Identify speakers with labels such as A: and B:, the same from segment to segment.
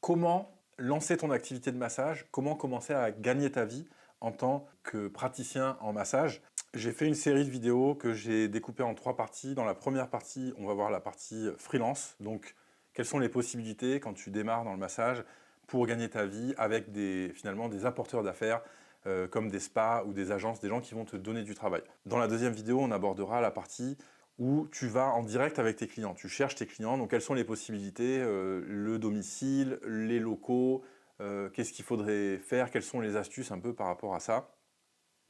A: Comment lancer ton activité de massage? Comment commencer à gagner ta vie en tant que praticien en massage? J'ai fait une série de vidéos que j'ai découpées en 3 parties. Dans la première partie, on va voir la partie freelance. Donc, quelles sont les possibilités quand tu démarres dans le massage pour gagner ta vie avec finalement des apporteurs d'affaires comme des spas ou des agences, des gens qui vont te donner du travail. Dans la deuxième vidéo, on abordera la partie où tu vas en direct avec tes clients. Tu cherches tes clients, donc quelles sont les possibilités, le domicile, les locaux, qu'est-ce qu'il faudrait faire, quelles sont les astuces un peu par rapport à ça.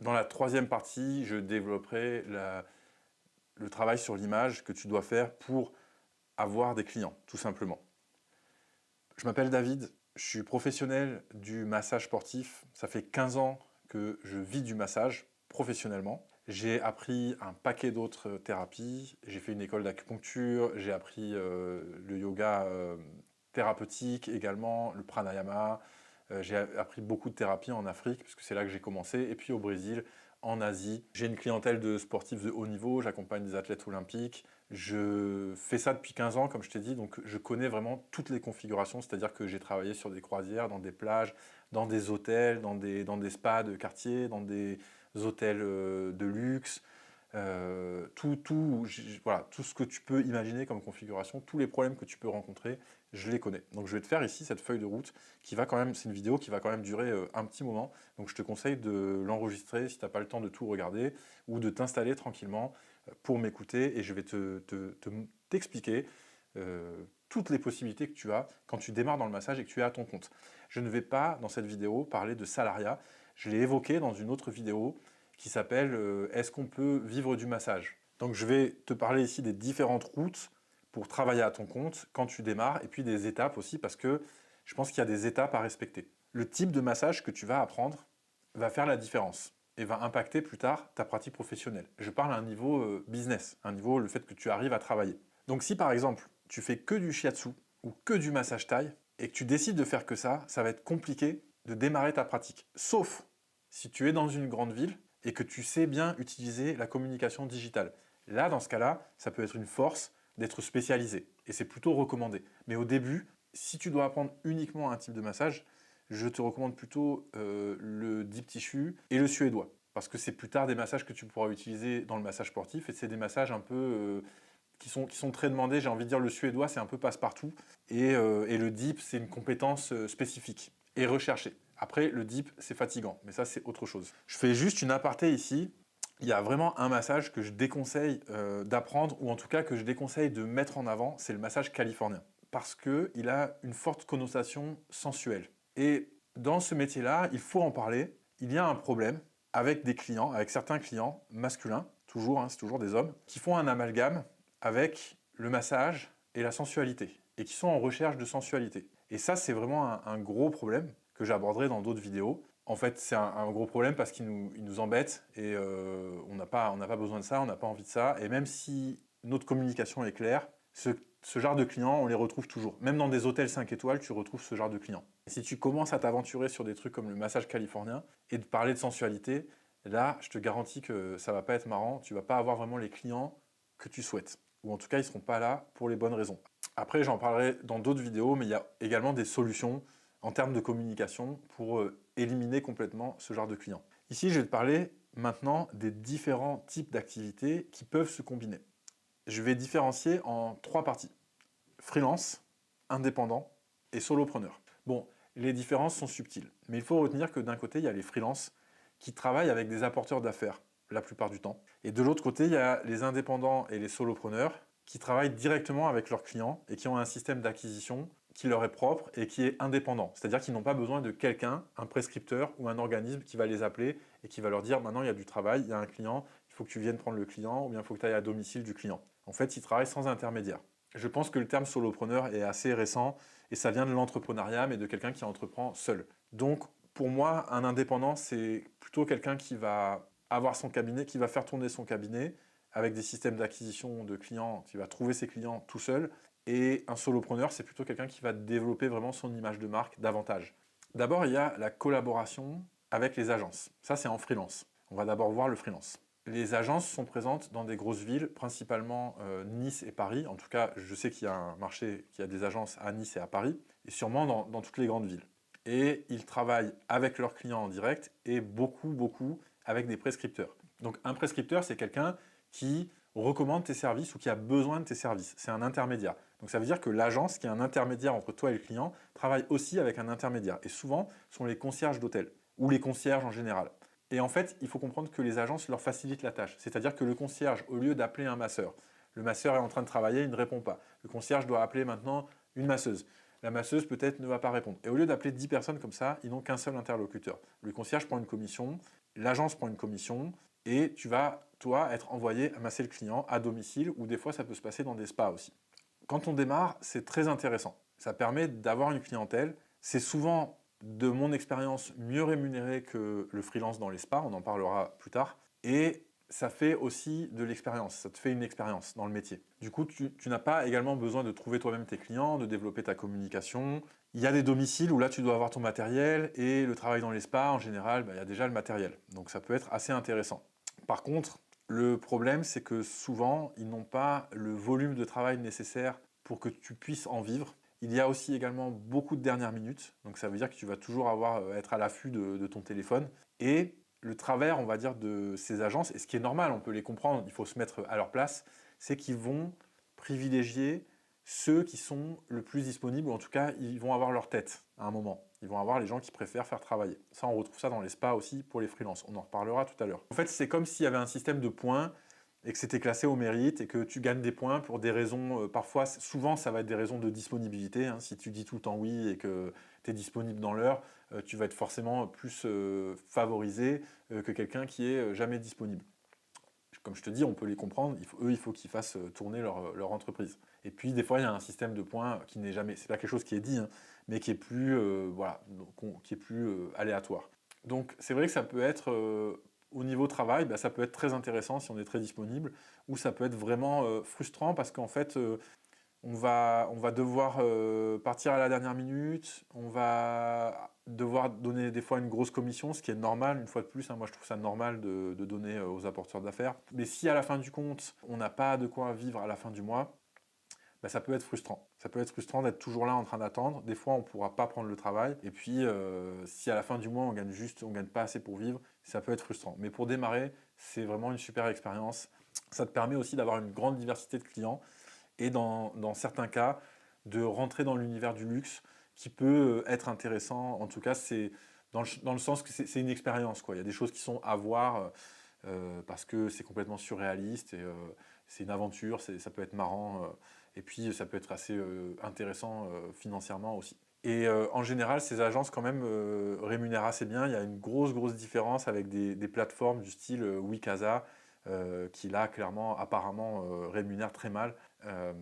A: Dans la troisième partie, je développerai le travail sur l'image que tu dois faire pour avoir des clients, tout simplement. Je m'appelle David, je suis professionnel du massage sportif. Ça fait 15 ans que je vis du massage professionnellement. J'ai appris un paquet d'autres thérapies. J'ai fait une école d'acupuncture, j'ai appris le yoga thérapeutique également, le pranayama. J'ai appris beaucoup de thérapies en Afrique, puisque c'est là que j'ai commencé, et puis au Brésil, en Asie. J'ai une clientèle de sportifs de haut niveau, j'accompagne des athlètes olympiques. Je fais ça depuis 15 ans, comme je t'ai dit, donc je connais vraiment toutes les configurations, c'est-à-dire que j'ai travaillé sur des croisières, dans des plages, dans des hôtels, dans des spas de quartier, dans des hôtels de luxe, voilà, tout ce que tu peux imaginer comme configuration, tous les problèmes que tu peux rencontrer, je les connais. Donc je vais te faire ici cette feuille de route qui va quand même, c'est une vidéo qui va quand même durer un petit moment, donc je te conseille de l'enregistrer si tu n'as pas le temps de tout regarder, ou de t'installer tranquillement pour m'écouter, et je vais t'expliquer toutes les possibilités que tu as quand tu démarres dans le massage et que tu es à ton compte. Je ne vais pas, dans cette vidéo, parler de salariat. Je l'ai évoqué dans une autre vidéo qui s'appelle « Est-ce qu'on peut vivre du massage ?» Donc je vais te parler ici des différentes routes pour travailler à ton compte quand tu démarres, et puis des étapes aussi, parce que je pense qu'il y a des étapes à respecter. Le type de massage que tu vas apprendre va faire la différence et va impacter plus tard ta pratique professionnelle. Je parle à un niveau business, un niveau le fait que tu arrives à travailler. Donc si par exemple, tu fais que du shiatsu ou que du massage thaï et que tu décides de faire que ça va être compliqué de démarrer ta pratique. Sauf si tu es dans une grande ville et que tu sais bien utiliser la communication digitale. Là, dans ce cas-là, ça peut être une force d'être spécialisé et c'est plutôt recommandé. Mais au début, si tu dois apprendre uniquement un type de massage, je te recommande plutôt le deep tissue et le suédois. Parce que c'est plus tard des massages que tu pourras utiliser dans le massage sportif, et c'est des massages un peu qui sont très demandés. J'ai envie de dire le suédois, c'est un peu passe-partout, et le deep, c'est une compétence spécifique et recherchée. Après, le deep, c'est fatigant, mais ça, c'est autre chose. Je fais juste une aparté ici. Il y a vraiment un massage que je déconseille d'apprendre, ou en tout cas que je déconseille de mettre en avant, c'est le massage californien. Parce qu'il a une forte connotation sensuelle. Et dans ce métier-là, il faut en parler. Il y a un problème avec des clients, avec certains clients masculins, toujours, hein, c'est toujours des hommes, qui font un amalgame avec le massage et la sensualité, et qui sont en recherche de sensualité. Et ça, c'est vraiment un gros problème que j'aborderai dans d'autres vidéos. En fait, c'est un gros problème parce qu'il nous embête, et on n'a pas besoin de ça, on n'a pas envie de ça. Et même si notre communication est claire, ce genre de clients, on les retrouve toujours. Même dans des hôtels 5 étoiles, tu retrouves ce genre de clients. Et si tu commences à t'aventurer sur des trucs comme le massage californien et de parler de sensualité, là, je te garantis que ça va pas être marrant, tu vas pas avoir vraiment les clients que tu souhaites. Ou en tout cas, ils seront pas là pour les bonnes raisons. Après, j'en parlerai dans d'autres vidéos, mais il y a également des solutions en termes de communication pour éliminer complètement ce genre de clients. Ici, je vais te parler maintenant des différents types d'activités qui peuvent se combiner. Je vais différencier en 3 parties. Freelance, indépendant et solopreneur. Bon, les différences sont subtiles, mais il faut retenir que d'un côté, il y a les freelances qui travaillent avec des apporteurs d'affaires la plupart du temps. Et de l'autre côté, il y a les indépendants et les solopreneurs qui travaillent directement avec leurs clients et qui ont un système d'acquisition qui leur est propre et qui est indépendant. C'est-à-dire qu'ils n'ont pas besoin de quelqu'un, un prescripteur ou un organisme qui va les appeler et qui va leur dire « maintenant il y a du travail, il y a un client, il faut que tu viennes prendre le client ou bien il faut que tu ailles à domicile du client ». En fait, ils travaillent sans intermédiaire. Je pense que le terme solopreneur est assez récent et ça vient de l'entrepreneuriat, mais de quelqu'un qui entreprend seul. Donc, pour moi, un indépendant, c'est plutôt quelqu'un qui va avoir son cabinet, qui va faire tourner son cabinet avec des systèmes d'acquisition de clients, qui va trouver ses clients tout seul. Et un solopreneur, c'est plutôt quelqu'un qui va développer vraiment son image de marque davantage. D'abord, il y a la collaboration avec les agences. Ça, c'est en freelance. On va d'abord voir le freelance. Les agences sont présentes dans des grosses villes, principalement Nice et Paris. En tout cas, je sais qu'il y a un marché qui a des agences à Nice et à Paris. et sûrement dans toutes les grandes villes. Et ils travaillent avec leurs clients en direct et beaucoup avec des prescripteurs. Donc un prescripteur, c'est quelqu'un qui recommande tes services ou qui a besoin de tes services. C'est un intermédiaire. Donc ça veut dire que l'agence, qui est un intermédiaire entre toi et le client, travaille aussi avec un intermédiaire. Et souvent, ce sont les concierges d'hôtel ou les concierges en général. Et en fait, il faut comprendre que les agences leur facilitent la tâche. C'est-à-dire que le concierge, au lieu d'appeler un masseur, le masseur est en train de travailler, il ne répond pas. Le concierge doit appeler maintenant une masseuse. La masseuse peut-être ne va pas répondre. Et au lieu d'appeler 10 personnes comme ça, ils n'ont qu'un seul interlocuteur. Le concierge prend une commission, l'agence prend une commission, et tu vas, toi, être envoyé à masser le client à domicile, ou des fois ça peut se passer dans des spas aussi. Quand on démarre, c'est très intéressant. Ça permet d'avoir une clientèle. C'est souvent, de mon expérience, mieux rémunéré que le freelance dans les spas, on en parlera plus tard. Et ça fait aussi de l'expérience, ça te fait une expérience dans le métier. Du coup, tu n'as pas également besoin de trouver toi-même tes clients, de développer ta communication. Il y a des domiciles où là, tu dois avoir ton matériel, et le travail dans les spas, en général, il y a déjà le matériel. Donc ça peut être assez intéressant. Par contre, le problème, c'est que souvent, ils n'ont pas le volume de travail nécessaire pour que tu puisses en vivre. Il y a aussi également beaucoup de dernières minutes, donc ça veut dire que tu vas toujours être à l'affût de ton téléphone. Et le travers, on va dire, de ces agences, et ce qui est normal, on peut les comprendre, il faut se mettre à leur place, c'est qu'ils vont privilégier ceux qui sont le plus disponibles, ou en tout cas, ils vont avoir leur tête à un moment. Ils vont avoir les gens qui préfèrent faire travailler. Ça, on retrouve ça dans les spas aussi pour les freelances. On en reparlera tout à l'heure. En fait, c'est comme s'il y avait un système de points et que c'était classé au mérite et que tu gagnes des points pour des raisons, parfois, souvent, ça va être des raisons de disponibilité. Hein. Si tu dis tout le temps oui et que tu es disponible dans l'heure, tu vas être forcément plus favorisé que quelqu'un qui est jamais disponible. Comme je te dis, on peut les comprendre, il faut qu'ils fassent tourner leur entreprise. Et puis, des fois, il y a un système de points qui n'est jamais, c'est pas quelque chose qui est dit, hein, mais qui est plus, voilà, qui est plus aléatoire. Donc, c'est vrai que ça peut être, au niveau travail, ça peut être très intéressant si on est très disponible, ou ça peut être vraiment frustrant parce qu'en fait, on va devoir partir à la dernière minute, on va devoir donner des fois une grosse commission, ce qui est normal, une fois de plus, hein, moi je trouve ça normal de donner aux apporteurs d'affaires. Mais si à la fin du compte, on n'a pas de quoi vivre à la fin du mois, ça peut être frustrant. Ça peut être frustrant d'être toujours là en train d'attendre. Des fois, on ne pourra pas prendre le travail. Et puis, si à la fin du mois, on gagne pas assez pour vivre, ça peut être frustrant. Mais pour démarrer, c'est vraiment une super expérience. Ça te permet aussi d'avoir une grande diversité de clients et dans certains cas, de rentrer dans l'univers du luxe qui peut être intéressant. En tout cas, c'est dans le sens que c'est une expérience, quoi. Il y a des choses qui sont à voir parce que c'est complètement surréaliste et c'est une aventure, ça peut être marrant et puis ça peut être assez intéressant financièrement aussi. Et en général, ces agences quand même rémunèrent assez bien. Il y a une grosse différence avec des plateformes du style Wikasa qui là, clairement, apparemment, rémunèrent très mal. Euh,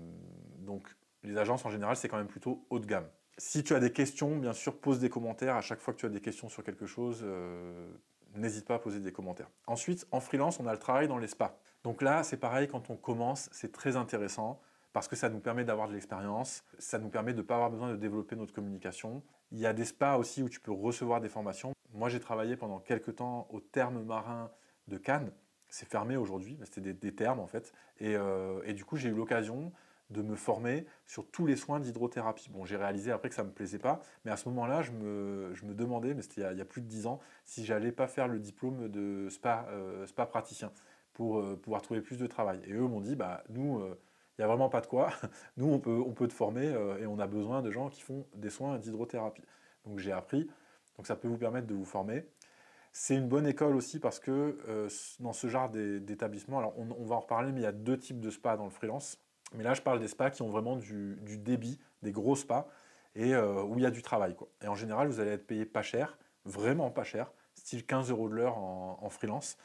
A: donc les agences en général, c'est quand même plutôt haut de gamme. Si tu as des questions, bien sûr, pose des commentaires. À chaque fois que tu as des questions sur quelque chose, n'hésite pas à poser des commentaires. Ensuite, en freelance, on a le travail dans les spas. Donc là, c'est pareil, quand on commence, c'est très intéressant parce que ça nous permet d'avoir de l'expérience, ça nous permet de ne pas avoir besoin de développer notre communication. Il y a des spas aussi où tu peux recevoir des formations. Moi, j'ai travaillé pendant quelques temps au Thermes Marin de Cannes. C'est fermé aujourd'hui, c'était des thermes en fait. Et du coup, j'ai eu l'occasion de me former sur tous les soins d'hydrothérapie. Bon, j'ai réalisé après que ça ne me plaisait pas, mais à ce moment-là, je me demandais, mais c'était il y a plus de 10 ans, si j'allais pas faire le diplôme de spa praticien pour pouvoir trouver plus de travail. Et eux m'ont dit, nous, il n'y a vraiment pas de quoi, nous, on peut te former et on a besoin de gens qui font des soins d'hydrothérapie. Donc j'ai appris, donc ça peut vous permettre de vous former. C'est une bonne école aussi parce que dans ce genre d'établissement, alors on va en reparler, mais il y a deux types de spas dans le freelance. Mais là, je parle des spas qui ont vraiment du débit, des gros spas, et où il y a du travail, quoi. Et en général, vous allez être payé pas cher, vraiment pas cher, style 15 euros de l'heure en freelance.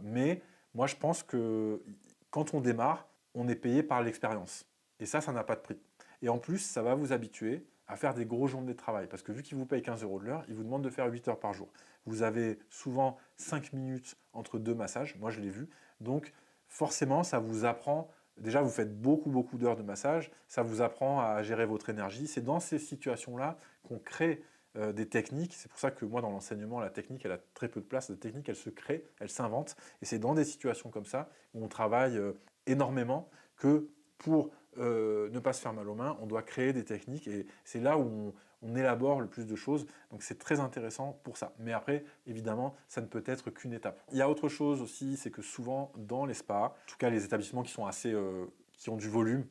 A: Mais moi, je pense que quand on démarre, on est payé par l'expérience. Et ça n'a pas de prix. Et en plus, ça va vous habituer à faire des grosses journées de travail. Parce que vu qu'ils vous payent 15 euros de l'heure, ils vous demandent de faire 8 heures par jour. Vous avez souvent 5 minutes entre deux massages, moi je l'ai vu. Donc forcément, ça vous apprend, déjà vous faites beaucoup d'heures de massage, ça vous apprend à gérer votre énergie. C'est dans ces situations-là qu'on crée des techniques. C'est pour ça que moi dans l'enseignement, la technique, elle a très peu de place. La technique, elle se crée, elle s'invente. Et c'est dans des situations comme ça où on travaille énormément que pour ne pas se faire mal aux mains, on doit créer des techniques et c'est là où on élabore le plus de choses. Donc c'est très intéressant pour ça. Mais après, évidemment, ça ne peut être qu'une étape. Il y a autre chose aussi, c'est que souvent dans les spas, en tout cas les établissements qui sont assez, qui ont du volume,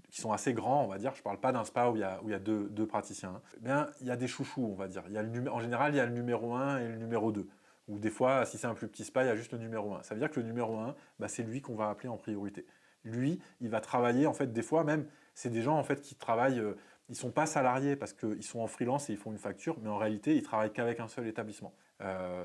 A: qui sont assez grands, on va dire. Je ne parle pas d'un spa où il y a deux praticiens. Hein. Eh bien, il y a des chouchous, on va dire. En général, il y a le numéro 1 et le numéro 2. Ou des fois, si c'est un plus petit spa, il y a juste le numéro 1. Ça veut dire que le numéro 1, bah, c'est lui qu'on va appeler en priorité. Lui, il va travailler, en fait, des fois même, c'est des gens en fait, qui travaillent, ils ne sont pas salariés parce qu'ils sont en freelance et ils font une facture, mais en réalité, ils travaillent qu'avec un seul établissement.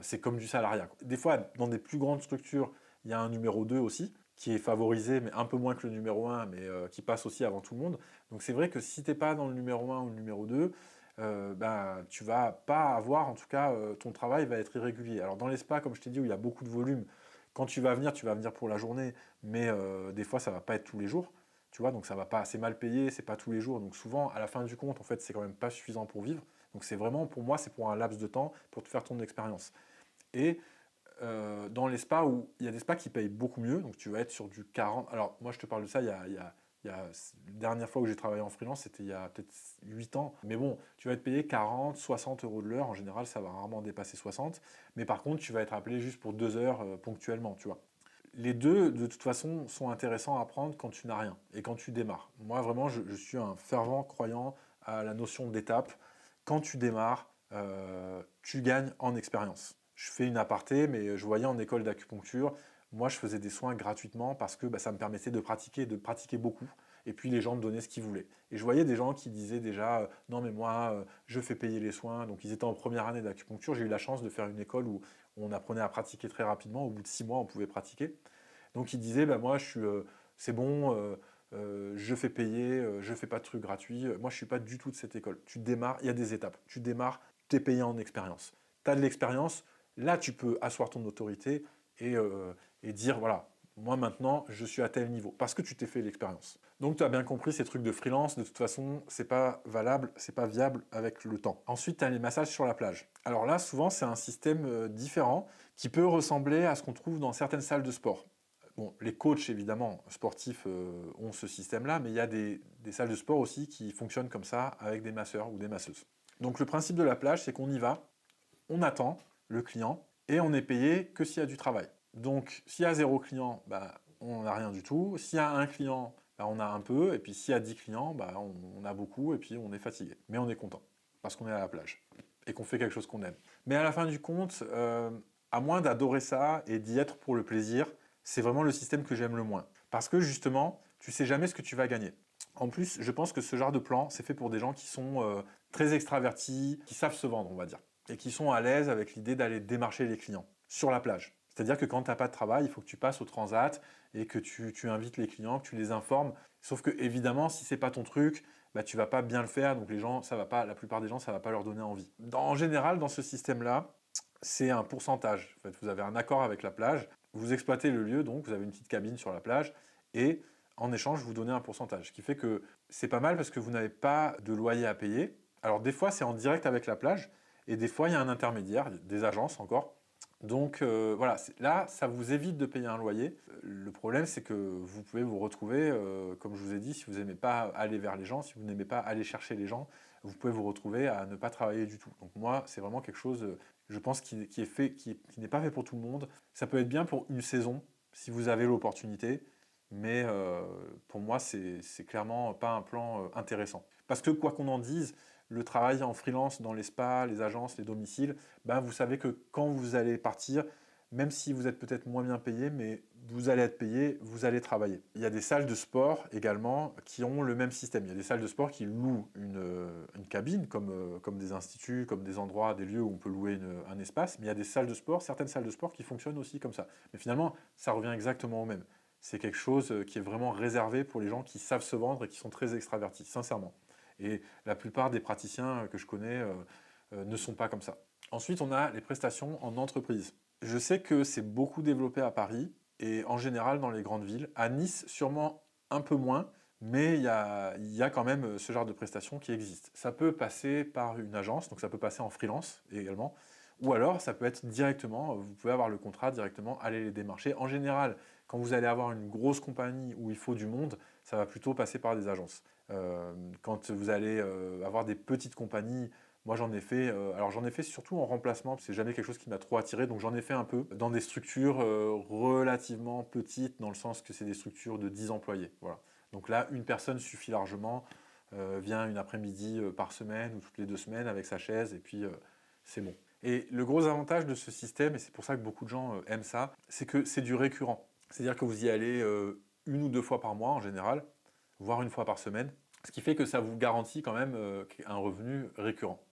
A: C'est comme du salariat. Des fois, dans des plus grandes structures, il y a un numéro 2 aussi, qui est favorisé, mais un peu moins que le numéro 1, mais qui passe aussi avant tout le monde. Donc c'est vrai que si tu n'es pas dans le numéro 1 ou le numéro 2, ben, tu vas pas avoir, en tout cas, ton travail va être irrégulier. Alors dans les spas, comme je t'ai dit, où il y a beaucoup de volume, quand tu vas venir pour la journée, mais des fois, ça va pas être tous les jours. Tu vois, donc ça va pas, c'est mal payé, c'est pas tous les jours. Donc souvent, à la fin du compte, en fait, c'est quand même pas suffisant pour vivre. Donc c'est vraiment, pour moi, c'est pour un laps de temps, pour te faire ton expérience. Et dans les spas où il y a des spas qui payent beaucoup mieux, donc tu vas être sur du 40. Alors moi je te parle de ça la dernière fois où j'ai travaillé en freelance, c'était il y a peut-être 8 ans. Mais bon, tu vas être payé 40, 60 euros de l'heure. En général, ça va rarement dépasser 60. Mais par contre, tu vas être appelé juste pour 2 heures ponctuellement, tu vois. Les deux, de toute façon, sont intéressants à prendre quand tu n'as rien et quand tu démarres. Moi, vraiment, je suis un fervent croyant à la notion d'étape. Quand tu démarres, tu gagnes en expérience. Je fais une aparté, mais je voyais en école d'acupuncture, moi, je faisais des soins gratuitement parce que bah, ça me permettait de pratiquer beaucoup. Et puis, les gens me donnaient ce qu'ils voulaient. Et je voyais des gens qui disaient déjà, non, mais moi, je fais payer les soins. Donc, ils étaient en première année d'acupuncture. J'ai eu la chance de faire une école où on apprenait à pratiquer très rapidement. Au bout de 6 mois, on pouvait pratiquer. Donc il disait, bah, moi, c'est bon, je fais payer, je fais pas de trucs gratuits. Moi, je suis pas du tout de cette école. Tu démarres, il y a des étapes. Tu démarres, tu es payé en expérience. Tu as de l'expérience, là, tu peux asseoir ton autorité et dire, voilà, moi maintenant, je suis à tel niveau, parce que tu t'es fait l'expérience. Donc tu as bien compris, ces trucs de freelance, de toute façon, c'est pas valable, c'est pas viable avec le temps. Ensuite, tu as les massages sur la plage. Alors là, souvent, c'est un système différent qui peut ressembler à ce qu'on trouve dans certaines salles de sport. Bon, les coachs, évidemment, sportifs ont ce système-là, mais il y a des salles de sport aussi qui fonctionnent comme ça avec des masseurs ou des masseuses. Donc le principe de la plage, c'est qu'on y va, on attend le client et on est payé que s'il y a du travail. Donc s'il y a 0 client, bah, on n'a rien du tout. S'il y a un client, bah, on a un peu. Et puis s'il y a 10 clients, bah, on a beaucoup et puis on est fatigué. Mais on est content parce qu'on est à la plage et qu'on fait quelque chose qu'on aime. Mais à la fin du compte, à moins d'adorer ça et d'y être pour le plaisir, c'est vraiment le système que j'aime le moins. Parce que justement, tu sais jamais ce que tu vas gagner. En plus, je pense que ce genre de plan, c'est fait pour des gens qui sont très extravertis, qui savent se vendre, on va dire, et qui sont à l'aise avec l'idée d'aller démarcher les clients sur la plage. C'est-à-dire que quand tu n'as pas de travail, il faut que tu passes au transat et que tu invites les clients, que tu les informes. Sauf que évidemment, si c'est pas ton truc, bah, tu vas pas bien le faire, donc les gens, ça va pas, la plupart des gens, ça va pas leur donner envie. En général, dans ce système-là, c'est un pourcentage. En fait, vous avez un accord avec la plage, vous exploitez le lieu, donc vous avez une petite cabine sur la plage, et en échange, vous donnez un pourcentage. Ce qui fait que c'est pas mal parce que vous n'avez pas de loyer à payer. Alors des fois, c'est en direct avec la plage, et des fois, il y a un intermédiaire, des agences encore. Donc voilà, là, ça vous évite de payer un loyer. Le problème, c'est que vous pouvez vous retrouver, comme je vous ai dit, si vous n'aimez pas aller vers les gens, si vous n'aimez pas aller chercher les gens, vous pouvez vous retrouver à ne pas travailler du tout. Donc moi, c'est vraiment quelque chose, je pense, qui n'est pas fait pour tout le monde. Ça peut être bien pour une saison, si vous avez l'opportunité, mais pour moi, c'est clairement pas un plan intéressant. Parce que quoi qu'on en dise, le travail en freelance dans les spas, les agences, les domiciles, ben vous savez que quand vous allez partir, même si vous êtes peut-être moins bien payé, mais vous allez être payé, vous allez travailler. Il y a des salles de sport également qui ont le même système. Il y a des salles de sport qui louent une cabine, comme des instituts, comme des endroits, des lieux où on peut louer un espace, mais il y a des salles de sport, certaines salles de sport qui fonctionnent aussi comme ça. Mais finalement, ça revient exactement au même. C'est quelque chose qui est vraiment réservé pour les gens qui savent se vendre et qui sont très extravertis, sincèrement. Et la plupart des praticiens que je connais ne sont pas comme ça. Ensuite, on a les prestations en entreprise. Je sais que c'est beaucoup développé à Paris et en général dans les grandes villes. À Nice, sûrement un peu moins, mais il y a quand même ce genre de prestations qui existent. Ça peut passer par une agence, donc ça peut passer en freelance également, ou alors ça peut être directement, vous pouvez avoir le contrat directement, aller les démarcher. En général, quand vous allez avoir une grosse compagnie où il faut du monde, ça va plutôt passer par des agences. Quand vous allez avoir des petites compagnies, moi j'en ai fait, alors j'en ai fait surtout en remplacement, c'est jamais quelque chose qui m'a trop attiré, donc j'en ai fait un peu dans des structures relativement petites, dans le sens que c'est des structures de 10 employés. Voilà. Donc là, une personne suffit largement, vient une après-midi par semaine ou toutes les 2 semaines avec sa chaise, et puis c'est bon. Et le gros avantage de ce système, et c'est pour ça que beaucoup de gens aiment ça, c'est que c'est du récurrent. C'est-à-dire que vous y allez une ou deux fois par mois en général, voire une fois par semaine, ce qui fait que ça vous garantit quand même un revenu récurrent.